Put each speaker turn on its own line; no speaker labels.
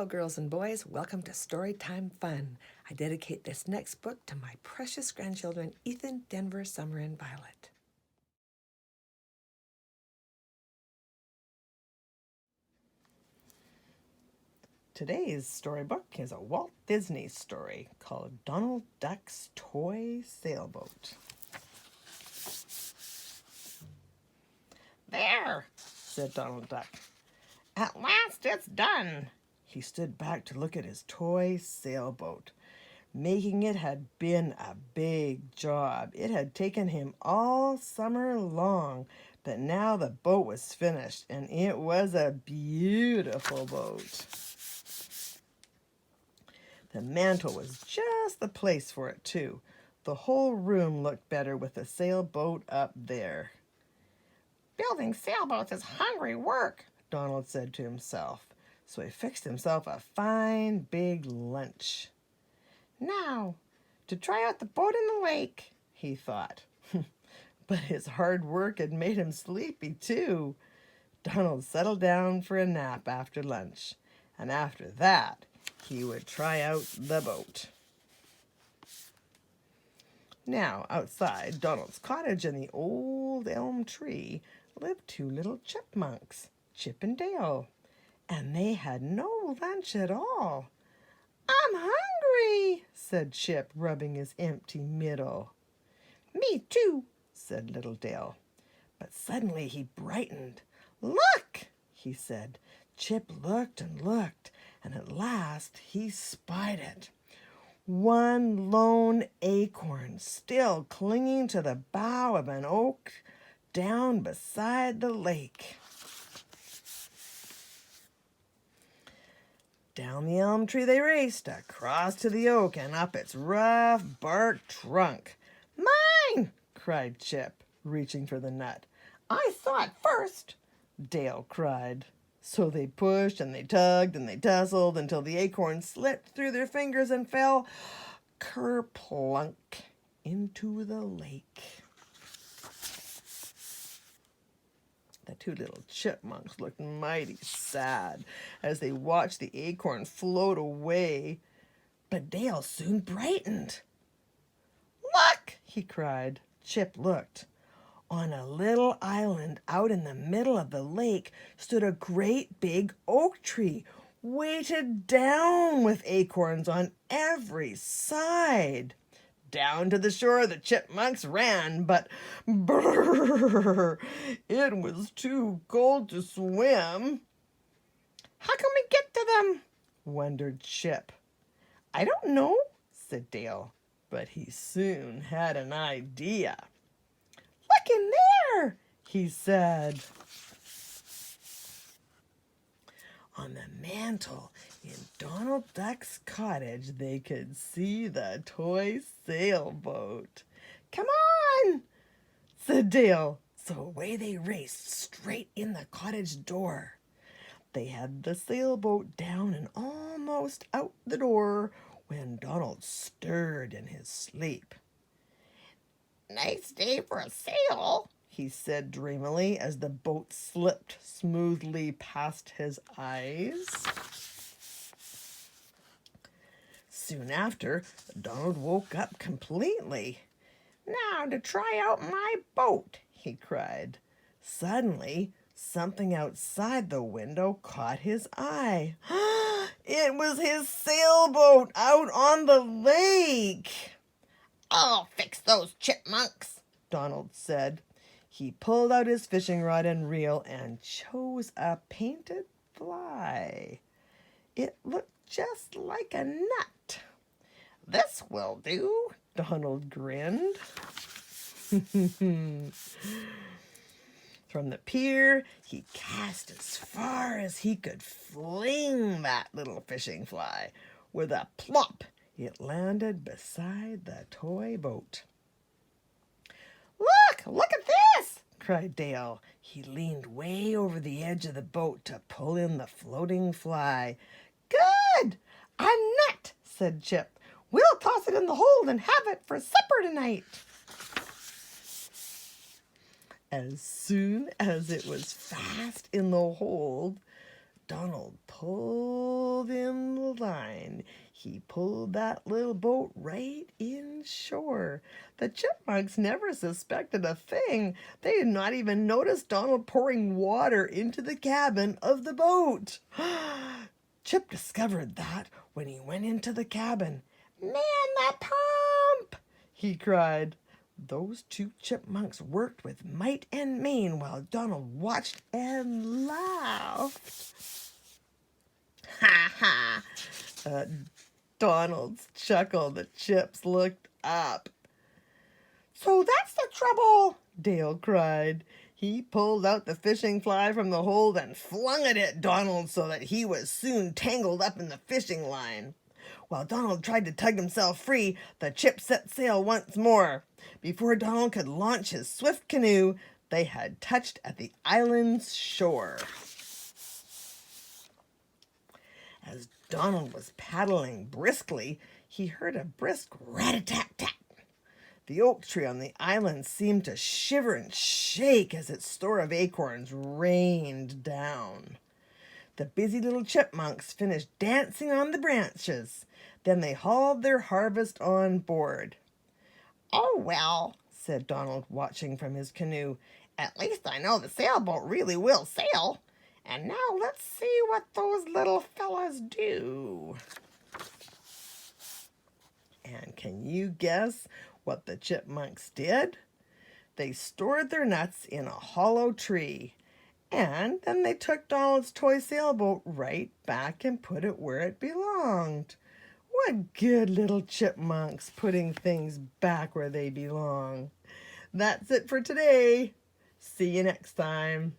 Hello, girls and boys. Welcome to Storytime Fun. I dedicate this next book to my precious grandchildren, Ethan, Denver, Summer, and Violet. Today's storybook is a Walt Disney story called Donald Duck's Toy Sailboat. "There," said Donald Duck. "At last it's done." He stood back to look at his toy sailboat. Making it had been a big job. It had taken him all summer long, but now the boat was finished, and it was a beautiful boat. The mantel was just the place for it, too. The whole room looked better with the sailboat up there. "Building sailboats is hungry work," Donald said to himself. So he fixed himself a fine big lunch. "Now, to try out the boat in the lake," he thought. But his hard work had made him sleepy, too. Donald settled down for a nap after lunch, and after that, he would try out the boat. Now, outside Donald's cottage in the old elm tree lived two little chipmunks, Chip and Dale, and they had no lunch at all. "I'm hungry," said Chip, rubbing his empty middle. "Me too," said little Dale. But suddenly he brightened. "Look," he said. Chip looked and looked, and at last he spied it. One lone acorn still clinging to the bough of an oak down beside the lake. Down the elm tree they raced, across to the oak and up its rough bark trunk. "Mine!" cried Chip, reaching for the nut. "I saw it first!" Dale cried. So they pushed and they tugged and they tussled until the acorn slipped through their fingers and fell kerplunk into the lake. The two little chipmunks looked mighty sad as they watched the acorn float away. But Dale soon brightened. "Look!" he cried. Chip looked. On a little island out in the middle of the lake stood a great big oak tree, weighted down with acorns on every side. Down to the shore the chipmunks ran, but brrr, it was too cold to swim. "How can we get to them?" wondered Chip. "I don't know," said Dale, but he soon had an idea. "Look in there," he said. On the mantel in Donald Duck's cottage, they could see the toy sailboat. "Come on," said Dale. So away they raced straight in the cottage door. They had the sailboat down and almost out the door when Donald stirred in his sleep. "Nice day for a sail," he said dreamily as the boat slipped smoothly past his eyes. Soon after, Donald woke up completely. "Now to try out my boat," he cried. Suddenly, something outside the window caught his eye. It was his sailboat out on the lake. "I'll fix those chipmunks," Donald said. He pulled out his fishing rod and reel and chose a painted fly. It looked just like a nut. "This will do," Donald grinned. From the pier, he cast as far as he could fling that little fishing fly. With a plop, it landed beside the toy boat. Look at this!" cried Dale. He leaned way over the edge of the boat to pull in the floating fly. "Good! A nut!" said Chip. "We'll toss it in the hold and have it for supper tonight." As soon as it was fast in the hold, Donald pulled in line. He pulled that little boat right inshore. The chipmunks never suspected a thing. They had not even noticed Donald pouring water into the cabin of the boat. Chip discovered that when he went into the cabin. "Man the pump!" he cried. Those two chipmunks worked with might and main while Donald watched and laughed. "Ha ha!" Donald's chuckled. The chips looked up. "So that's the trouble!" Dale cried. He pulled out the fishing fly from the hold and flung it at Donald so that he was soon tangled up in the fishing line. While Donald tried to tug himself free, the chip set sail once more. Before Donald could launch his swift canoe, they had touched at the island's shore. As Donald was paddling briskly, he heard a brisk rat-a-tat-tat. The oak tree on the island seemed to shiver and shake as its store of acorns rained down. The busy little chipmunks finished dancing on the branches. Then they hauled their harvest on board. "Oh, well," said Donald, watching from his canoe, "at least I know the sailboat really will sail. And now let's see what those little fellas do." And can you guess what the chipmunks did? They stored their nuts in a hollow tree. And then they took Donald's toy sailboat right back and put it where it belonged. What good little chipmunks, putting things back where they belong. That's it for today. See you next time.